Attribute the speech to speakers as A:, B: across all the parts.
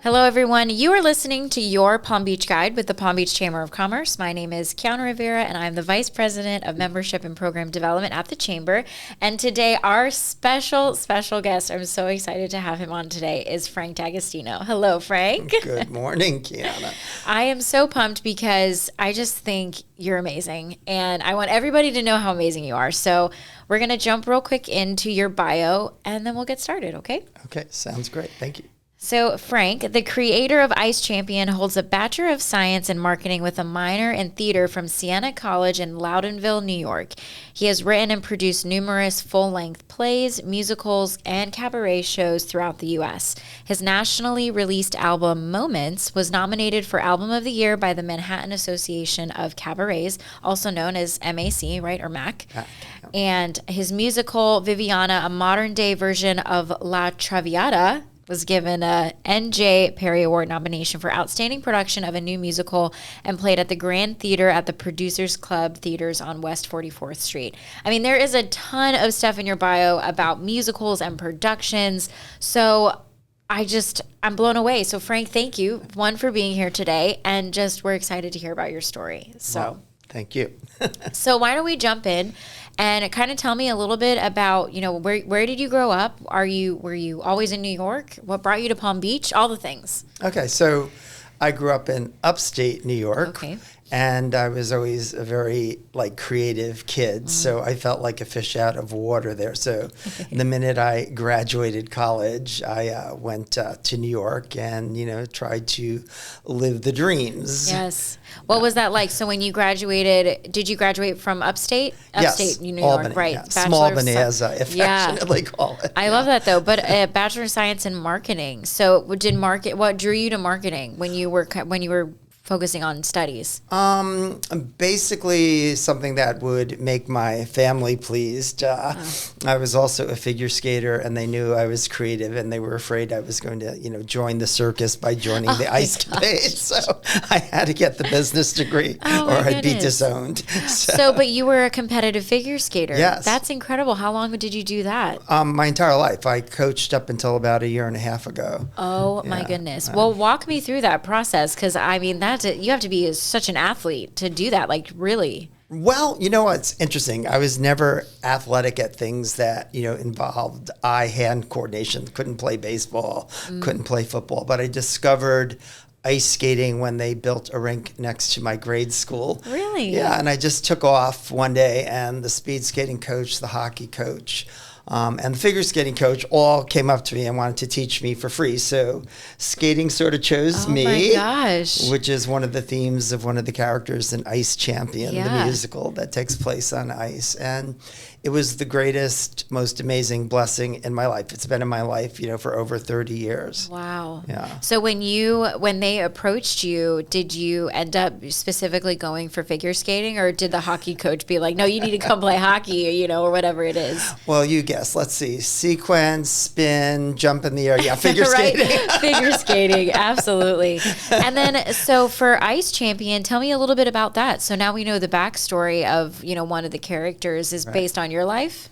A: Hello, everyone. You are listening to your Palm Beach Guide with the Palm Beach Chamber of Commerce. My name is Kiana Rivera, and I'm the Vice President of Membership and Program Development at the Chamber. And today, our special guest, I'm so excited to have him on today, is Frank D'Agostino. Hello, Frank.
B: Good morning, Kiana.
A: I am so pumped because I just think you're amazing, and I want everybody to know how amazing you are. So we're going to jump real quick into your bio, and then we'll get started, okay?
B: Okay, sounds great. Thank you.
A: So Frank, the creator of Ice Champion, holds a Bachelor of Science in Marketing with a minor in theater from Siena College in Loudonville, New York. He has written and produced numerous full-length plays, musicals, and cabaret shows throughout the U.S. His nationally released album, Moments, was nominated for Album of the Year by the Manhattan Association of Cabarets, also known as MAC, right, or MAC. And his musical, Viviana, a modern-day version of La Traviata, was given a N.J. Perry Award nomination for Outstanding Production of a New Musical and played at the Grand Theater at the Producers Club Theaters on West 44th Street. I mean, there is a ton of stuff in your bio about musicals and productions, so I'm blown away. So Frank, thank you, one, for being here today, and just we're excited to hear about your story. So
B: well, thank you.
A: So why don't we jump in and kind of tell me a little bit about, where did you grow up? Were you always in New York? What brought you to Palm Beach? All the things.
B: Okay, so I grew up in upstate New York.
A: Okay.
B: And I was always a very creative kid, so I felt like a fish out of water there. So the minute I graduated college, I went to New York and tried to live the dreams.
A: Yes. What was that like? So when you graduated, did you graduate from upstate?
B: Yes,
A: Upstate New
B: Albany,
A: York, right?
B: Yeah. Small Albany, as I affectionately call it.
A: I love that though. But a Bachelor of Science in Marketing. So what drew you to marketing when you were focusing on studies?
B: Basically something that would make my family pleased. I was also a figure skater, and they knew I was creative, and they were afraid I was going to, join the circus by joining the ice capade. So I had to get the business degree, or I'd be disowned.
A: So, but you were a competitive figure skater.
B: Yes.
A: That's incredible. How long did you do that?
B: My entire life. I coached up until about a year and a half ago.
A: Oh, my goodness. Well, walk me through that process, because, you have to be such an athlete to do that, really.
B: Well, what's interesting? I was never athletic at things that, involved eye-hand coordination. Couldn't play baseball, couldn't play football. But I discovered ice skating when they built a rink next to my grade school.
A: Really?
B: Yeah, and I just took off one day, and the speed skating coach, the hockey coach, and the figure skating coach all came up to me and wanted to teach me for free. So skating sort of chose me.
A: Oh my gosh.
B: Which is one of the themes of one of the characters in Ice Champion, the musical that takes place on ice. And it was the greatest, most amazing blessing in my life. It's been in my life, for over 30 years.
A: Wow.
B: Yeah.
A: So when they approached you, did you end up specifically going for figure skating, or did the hockey coach be like, no, you need to come play hockey, or whatever it is?
B: Well, you guess. Let's see. Sequence, spin, jump in the air. Yeah, figure skating.
A: Figure skating, absolutely. And then, so for Ice Champion, tell me a little bit about that. So now we know the backstory of, one of the characters is based on your life?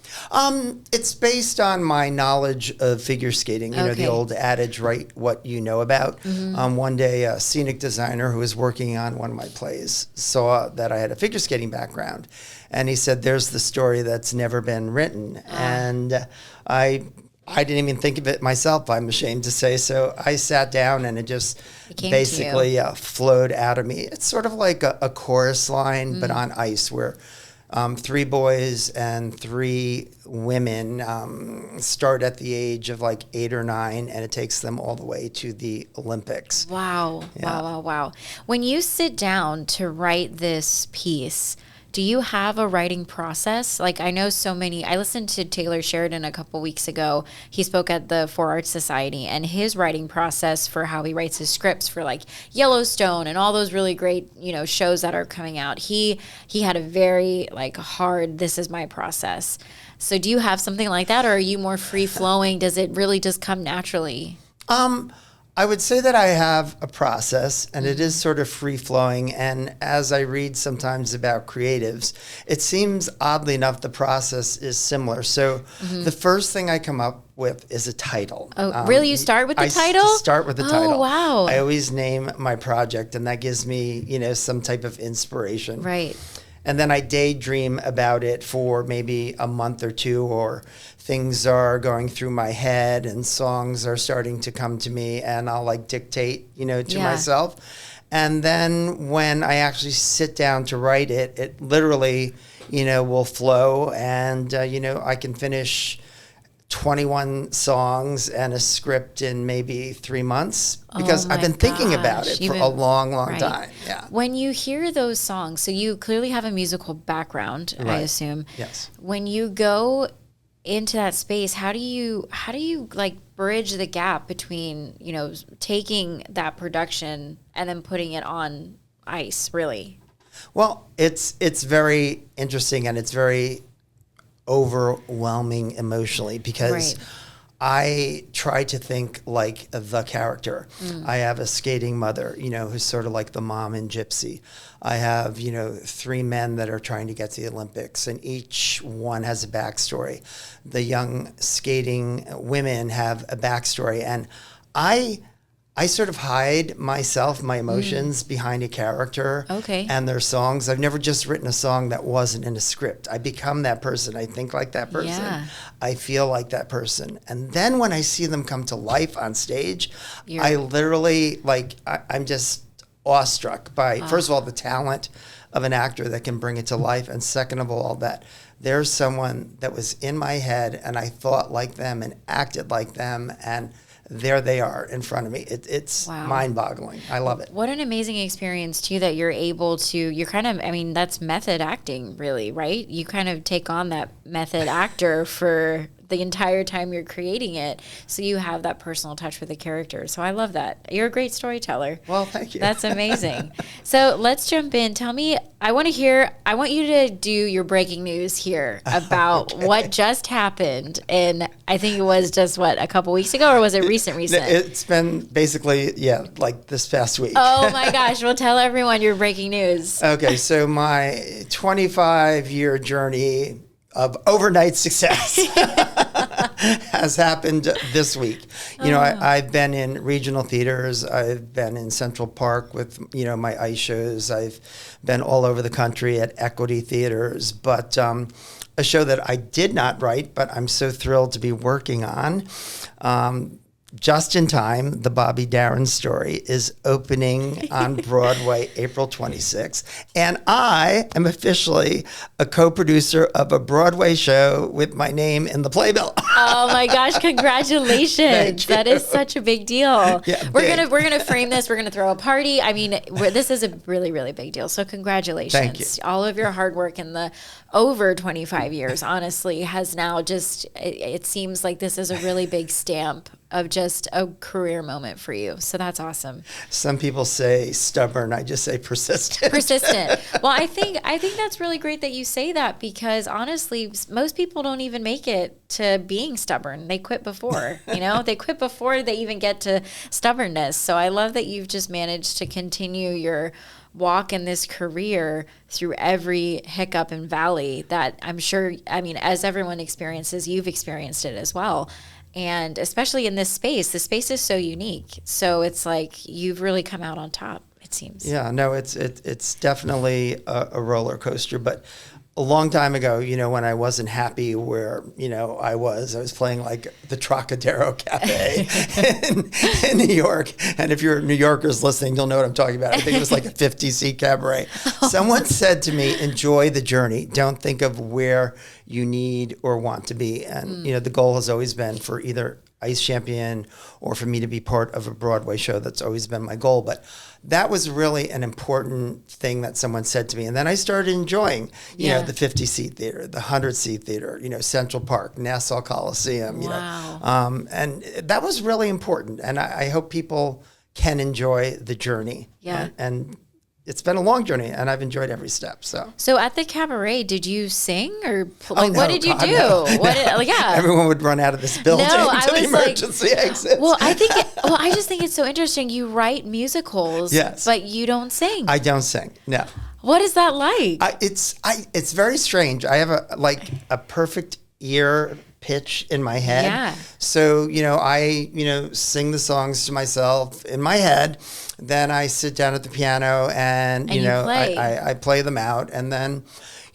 B: It's based on my knowledge of figure skating. The old adage, write what you know about. One day, a scenic designer who was working on one of my plays saw that I had a figure skating background. And he said, there's the story that's never been written. And I didn't even think of it myself, I'm ashamed to say. So I sat down, and it just basically flowed out of me. It's sort of like a chorus line, but on ice, where 3 boys and 3 women start at the age of 8 or 9, and it takes them all the way to the Olympics.
A: Wow.
B: Yeah.
A: Wow. When you sit down to write this piece, do you have a writing process? I know I listened to Taylor Sheridan a couple weeks ago. He spoke at the 4-Arts Society, and his writing process for how he writes his scripts for Yellowstone and all those really great, shows that are coming out. He had a very hard, this is my process. So do you have something like that, or are you more free flowing? Does it really just come naturally?
B: I would say that I have a process, and it is sort of free-flowing. And as I read sometimes about creatives, it seems, oddly enough, the process is similar. So the first thing I come up with is a title.
A: Oh, really? You start with the title?
B: I start with the title.
A: Oh, wow.
B: I always name my project, and that gives me, some type of inspiration.
A: Right.
B: And then I daydream about it for maybe a month or two, or things are going through my head and songs are starting to come to me, and I'll dictate, to myself. And then when I actually sit down to write it, it literally, will flow, and, I can finish 21 songs and a script in maybe 3 months, because I've been thinking about it for a long, long time. Yeah.
A: When you hear those songs, so you clearly have a musical background, right. I assume.
B: Yes.
A: When you go into that space, how do you bridge the gap between, taking that production and then putting it on ice, really?
B: Well, it's very interesting, and it's very overwhelming emotionally, because I try to think like the character. I have a skating mother, who's sort of like the mom in Gypsy. I have, 3 men that are trying to get to the Olympics, and each one has a backstory. The young skating women have a backstory, and I sort of hide myself, my emotions behind a character and their songs. I've never just written a song that wasn't in a script. I become that person. I think like that person.
A: Yeah.
B: I feel like that person. And then when I see them come to life on stage, I literally, I'm just awestruck by, first of all, the talent of an actor that can bring it to life. And second of all, that there's someone that was in my head and I thought like them and acted like them, and there they are in front of me. It's mind-boggling. I love it.
A: What an amazing experience, too, that you're able to, you're kind of, that's method acting, really, right? You kind of take on that method actor for the entire time you're creating it, so you have that personal touch with the character. So I love that. You're a great storyteller.
B: Well, thank you.
A: That's amazing. So let's jump in. Tell me, I want you to do your breaking news here about what just happened. And I think it was just, a couple weeks ago, or was it recent?
B: It's been basically, this past week.
A: Oh my gosh. Well, tell everyone your breaking news.
B: Okay. So my 25-year journey of overnight success has happened this week. I've been in regional theaters. I've been in Central Park with, my ice shows. I've been all over the country at equity theaters. But a show that I did not write, but I'm so thrilled to be working on, just in time, the Bobby Darin Story is opening on Broadway April 26th. And I am officially a co-producer of a Broadway show with my name in the playbill.
A: Oh my gosh, congratulations. That is such a big deal.
B: Yeah,
A: we're gonna frame this, we're gonna throw a party. This is a really, really big deal. So congratulations.
B: Thank you.
A: All of your hard work in the over 25 years, honestly, has now it seems like this is a really big stamp of just a career moment for you. So that's awesome.
B: Some people say stubborn. I just say persistent.
A: Persistent. Well, I think that's really great that you say that, because honestly, most people don't even make it to being stubborn. They quit before, they quit before they even get to stubbornness. So I love that you've just managed to continue your walk in this career through every hiccup and valley that I'm sure, as everyone experiences, you've experienced it as well. And especially in this space, the space is so unique. So it's like you've really come out on top, it seems.
B: Yeah, no, it's definitely a roller coaster. But a long time ago, when I wasn't happy where, I was playing the Trocadero Cafe in New York. And if you're New Yorkers listening, you'll know what I'm talking about. I think it was a 50-seat cabaret. Someone said to me, enjoy the journey. Don't think of where you need or want to be. And, the goal has always been for either ice champion or for me to be part of a Broadway show. That's always been my goal. But that was really an important thing that someone said to me. And then I started enjoying, the 50-seat theater, the 100-seat theater, Central Park, Nassau Coliseum,
A: Wow.
B: And that was really important. And I hope people can enjoy the journey.
A: Yeah.
B: And it's been a long journey, and I've enjoyed every step.
A: So at the cabaret, did you sing or
B: no,
A: what did you do?
B: No.
A: Yeah,
B: everyone would run out of this building to the emergency exit.
A: Well, I just think it's so interesting. You write musicals,
B: yes,
A: but you don't sing.
B: I don't sing. No.
A: What is that like?
B: It's very strange. I have a perfect ear pitch in my head.
A: Yeah.
B: So, I sing the songs to myself in my head. Then I sit down at the piano and I play them out. And then,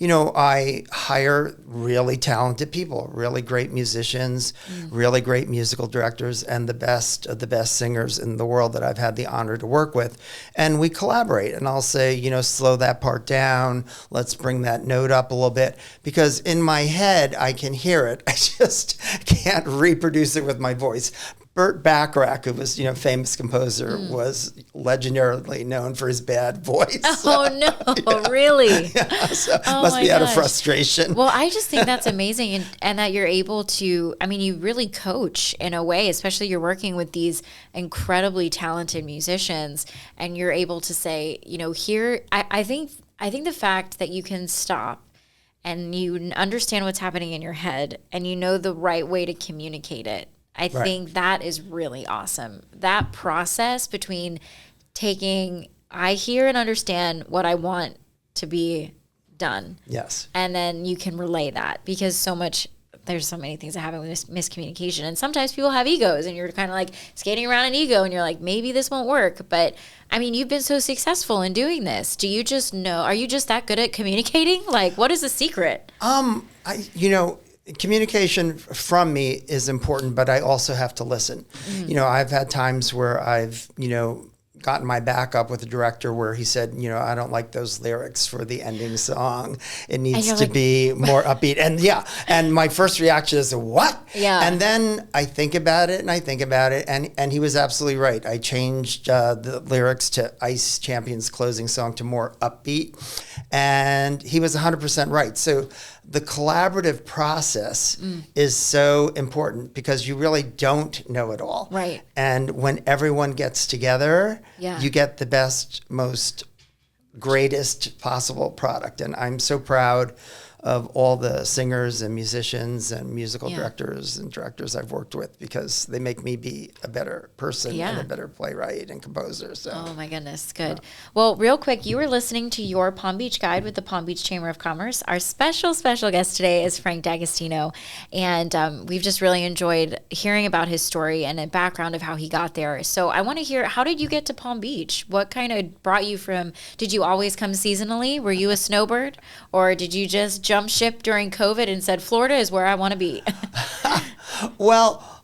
B: I hire really talented people, really great musicians, really great musical directors, and the best of the best singers in the world that I've had the honor to work with. And we collaborate. And I'll say, slow that part down. Let's bring that note up a little bit. Because in my head, I can hear it. I just can't reproduce it with my voice. Burt Bacharach, who was, famous composer, was legendarily known for his bad voice.
A: Oh, no, really?
B: Yeah, so must be out of frustration.
A: Well, I just think that's amazing and that you're able to, you really coach in a way, especially you're working with these incredibly talented musicians and you're able to say, here, I think the fact that you can stop and you understand what's happening in your head and you know the right way to communicate it. I think that is really awesome. That process between I hear and understand what I want to be done.
B: Yes.
A: And then you can relay that because there's so many things that happen with miscommunication. And sometimes people have egos and you're kind of like skating around an ego and you're like, maybe this won't work. But you've been so successful in doing this. Do you just know, are you just that good at communicating? Like, what is the secret?
B: Communication from me is important, but I also have to listen. I've had times where I've, gotten my back up with the director where he said, I don't like those lyrics for the ending song. It needs to be more upbeat. And my first reaction is, what?
A: Yeah.
B: And then I think about it and he was absolutely right. I changed the lyrics to Ice Champion's closing song to more upbeat. And he was 100% right. So the collaborative process is so important because you really don't know it all.
A: Right.
B: And when everyone gets together, you get the best, most greatest possible product. And I'm so proud of all the singers and musicians and musical directors I've worked with because they make me be a better person and a better playwright and composer. So.
A: Oh my goodness, good. Well, real quick, you were listening to Your Palm Beach Guide with the Palm Beach Chamber of Commerce. Our special guest today is Frank D'Agostino, and we've just really enjoyed hearing about his story and a background of how he got there. So I want to hear, how did you get to Palm Beach? What kind of brought you from, did you always come seasonally? Were you a snowbird? Or did you just jump ship during COVID and said, Florida is where I want to be?
B: Well,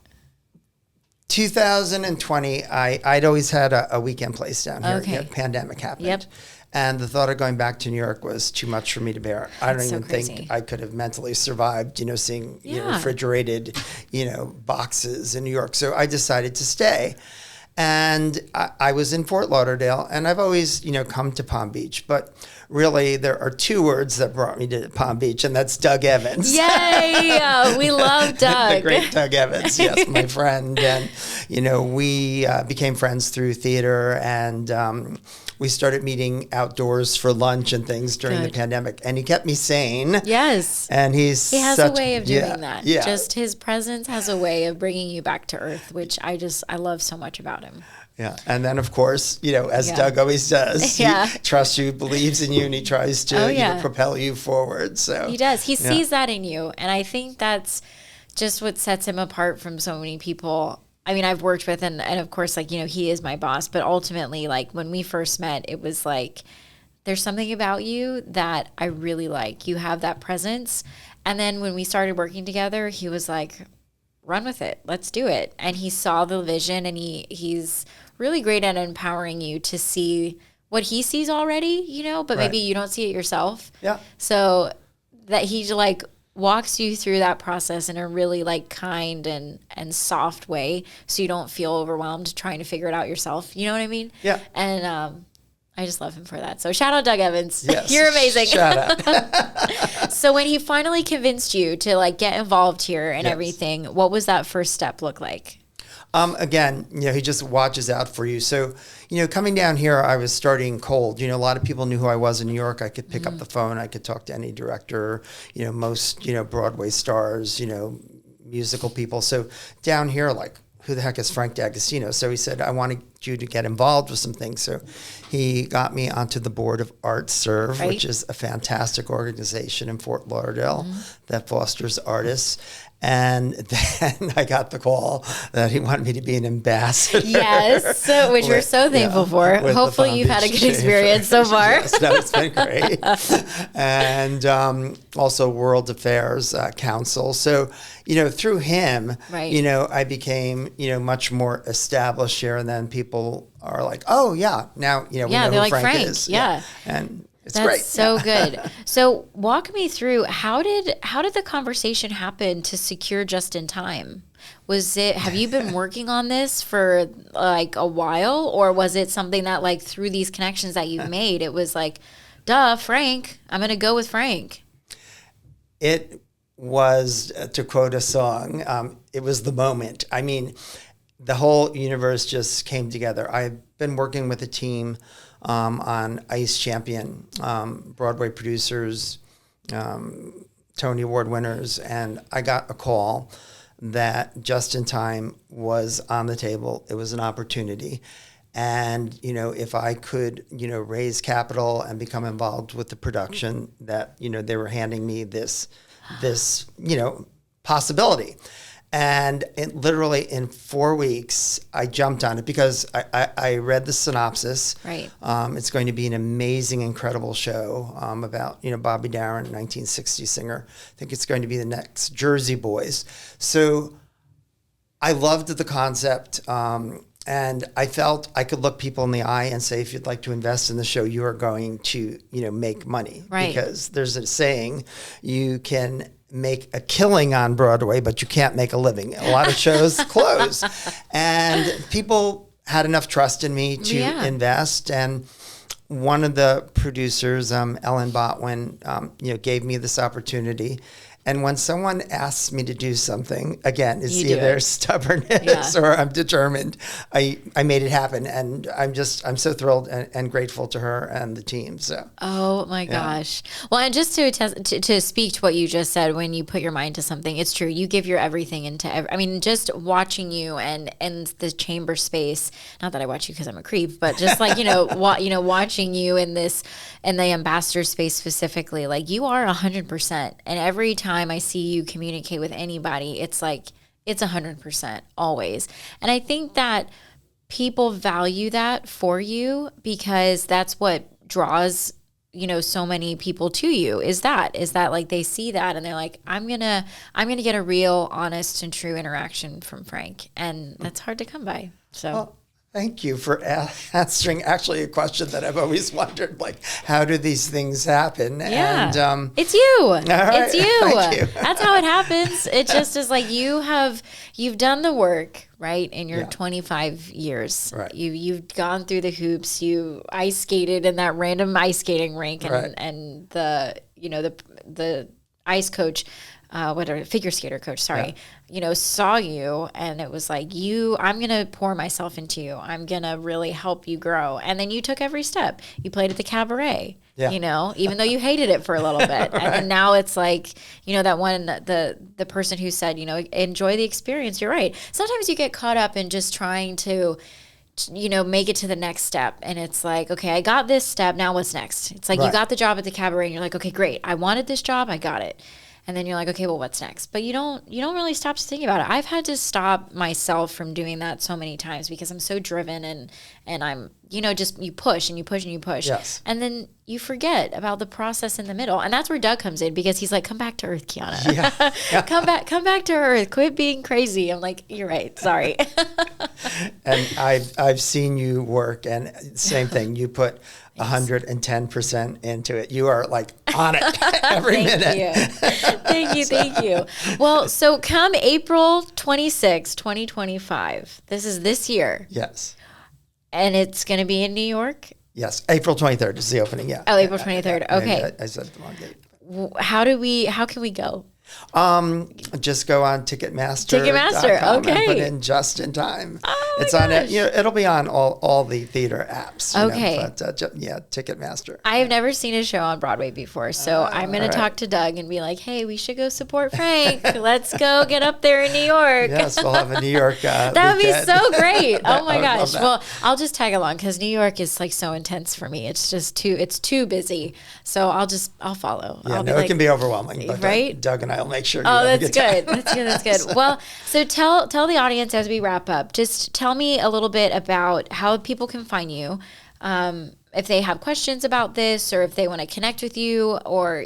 B: 2020, I'd always had a weekend place down here.
A: Okay.
B: Pandemic happened.
A: Yep.
B: And the thought of going back to New York was too much for me to bear. I don't even think I could have mentally survived, seeing refrigerated, boxes in New York. So I decided to stay. And I was in Fort Lauderdale, and I've always, come to Palm Beach. But really, there are two words that brought me to Palm Beach, and that's Doug Evans.
A: Yay! We love Doug.
B: The great Doug Evans, yes, my friend. And, we became friends through theater, and we started meeting outdoors for lunch and things during the pandemic. And he kept me sane.
A: Yes.
B: And he
A: has a way of doing that. Yeah. Just his presence has a way of bringing you back to earth, which I love so much about him.
B: Yeah. And then, of course, as Doug always does, he trusts you, believes in you, and he tries to propel you forward. So
A: he does. He sees that in you. And I think that's just what sets him apart from so many people I've worked with, and of course, he is my boss, but ultimately, when we first met, it was there's something about you that I really like. You have that presence. And then when we started working together, he was like, run with it. Let's do it. And he saw the vision, and he's really great at empowering you to see what he sees already, but maybe you don't see it yourself.
B: Yeah.
A: So that he walks you through that process in a really kind and soft way, so you don't feel overwhelmed trying to figure it out yourself. You know what I mean?
B: Yeah.
A: And I just love him for that. So shout out Doug Evans.
B: Yes.
A: You're amazing.
B: Shout out.
A: So when he finally convinced you to get involved here and everything, what was that first step look like?
B: Again, he just watches out for you. So, coming down here, I was starting cold. A lot of people knew who I was in New York. I could pick up the phone. I could talk to any director, most, Broadway stars, musical people. So down here, like, who the heck is Frank D'Agostino? So he said, I wanted you to get involved with some things. So he got me onto the board of Art Serve, which is a fantastic organization in Fort Lauderdale that fosters artists. And then I got the call that he wanted me to be an ambassador.
A: Yes, which we're so thankful for. Hopefully you've had a good experience so far.
B: Yes, no, it's been great. And also World Affairs Council. So, through him, I became, much more established here. And then people are like, oh, yeah, now, we know
A: they're
B: who
A: like,
B: Frank is.
A: Yeah.
B: And it's
A: That's
B: great.
A: So good. So walk me through, how did the conversation happen to secure Just in Time? Have you been working on this for like a while, or was it something that like through these connections that you've made, it was like, duh, Frank, I'm going to go with Frank?
B: It was, to quote a song, it was the moment. I mean, the whole universe just came together. I've been working with a team on Ice Champion, Broadway producers, Tony Award winners, and I got a call that Just in Time was on the table. It was an opportunity. And, if I could, raise capital and become involved with the production, that, they were handing me this, possibility. And literally in 4 weeks, I jumped on it because I read the synopsis.
A: Right.
B: It's going to be an amazing, incredible show about, Bobby Darin, 1960s singer. I think it's going to be the next Jersey Boys. So I loved the concept. And I felt I could look people in the eye and say, if you'd like to invest in the show, you are going to, make money.
A: Right.
B: Because there's a saying, you can make a killing on Broadway, but you can't make a living. A lot of shows close. And people had enough trust in me to invest. And one of the producers, Ellen Botwin, gave me this opportunity. And when someone asks me to do something, again, it's either stubbornness or I'm determined. I made it happen, and I'm so thrilled and grateful to her and the team. So. Oh my
A: gosh! Well, and just to speak to what you just said, when you put your mind to something, it's true. You give your everything into. I mean, just watching you and the chamber space. Not that I watch you because I'm a creep, but just like watching you in the ambassador space specifically, like you are 100%, and every time I see you communicate with anybody, it's like it's 100% always. And I think that people value that for you, because that's what draws so many people to you, is that like they see that and they're like, I'm gonna get a real, honest and true interaction from Frank, and that's hard to come by. So.
B: Well, thank you for answering actually a question that I've always wondered, like, how do these things happen?
A: Yeah.
B: And,
A: it's you.
B: All right.
A: It's you.
B: Thank you.
A: That's how it happens. It just is like you've done the work, right? In your 25 years. Right. You've gone through the hoops. You ice skated in that random ice skating rink, and the ice coach, figure skater coach, saw you, and it was like, I'm going to pour myself into you. I'm going to really help you grow. And then you took every step. You played at the cabaret, even though you hated it for a little bit. Right. And then now it's like, that one, the person who said, enjoy the experience. You're right. Sometimes you get caught up in just trying to, make it to the next step. And it's like, okay, I got this step. Now what's next? It's like, you got the job at the cabaret and you're like, okay, great. I wanted this job. I got it. And then you're like, okay, well, what's next? But you don't really stop to think about it. I've had to stop myself from doing that so many times because I'm so driven and I'm, just you push and you push and you push.
B: Yes.
A: And then you forget about the process in the middle. And that's where Doug comes in, because he's like, come back to earth, Kiana. Yeah. come back to earth. Quit being crazy. I'm like, you're right. Sorry.
B: And I've seen you work, and same thing. You put 110% into it. You are like on it every minute.
A: Thank you. Well, so come April 26, 2025. This is this year.
B: Yes.
A: And it's going to be in New York?
B: Yes. April 23rd is the opening. Yeah.
A: Oh, April 23rd. Okay.
B: I said the wrong date.
A: How can we go?
B: Just go on Ticketmaster.
A: Ticketmaster, okay.
B: And put in Just in Time.
A: Oh
B: it's
A: my
B: on it.
A: gosh.
B: It'll be on all the theater apps.
A: Okay.
B: But Ticketmaster.
A: I have never seen a show on Broadway before, so I'm going to talk to Doug and be like, hey, we should go support Frank. Let's go get up there in New York.
B: Yes, we'll have a New York
A: That would be so great. Oh my gosh.
B: that.
A: Well, I'll just tag along because New York is like so intense for me. It's just too busy. So I'll follow.
B: Yeah,
A: I'll
B: it can be overwhelming. But
A: right?
B: Doug and I will make sure.
A: Oh, that's good. That's good. That's good. Well, so tell the audience as we wrap up, just tell me a little bit about how people can find you. If they have questions about this, or if they want to connect with you, or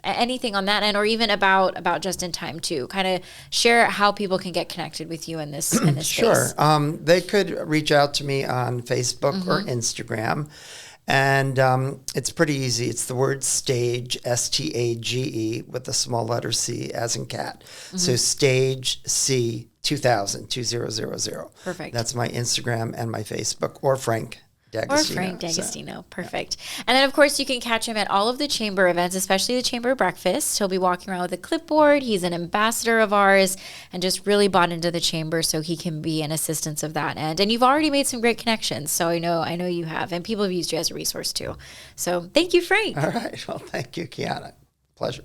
A: anything on that end, or even about Just in Time too. Kind of share how people can get connected with you in this
B: Sure.
A: space.
B: They could reach out to me on Facebook or Instagram. And it's pretty easy. It's the word stage, STAGE, with the small letter C as in cat. So stage C 2000.
A: Perfect.
B: That's my Instagram and my Facebook, or Frank D'Agostino.
A: Or Frank D'Agostino. Perfect. And then, of course, you can catch him at all of the Chamber events, especially the Chamber Breakfast. He'll be walking around with a clipboard. He's an ambassador of ours and just really bought into the Chamber, so he can be an assistance of that end. And you've already made some great connections, so I know you have. And people have used you as a resource, too. So thank you, Frank.
B: All right. Well, thank you, Kiana. Pleasure.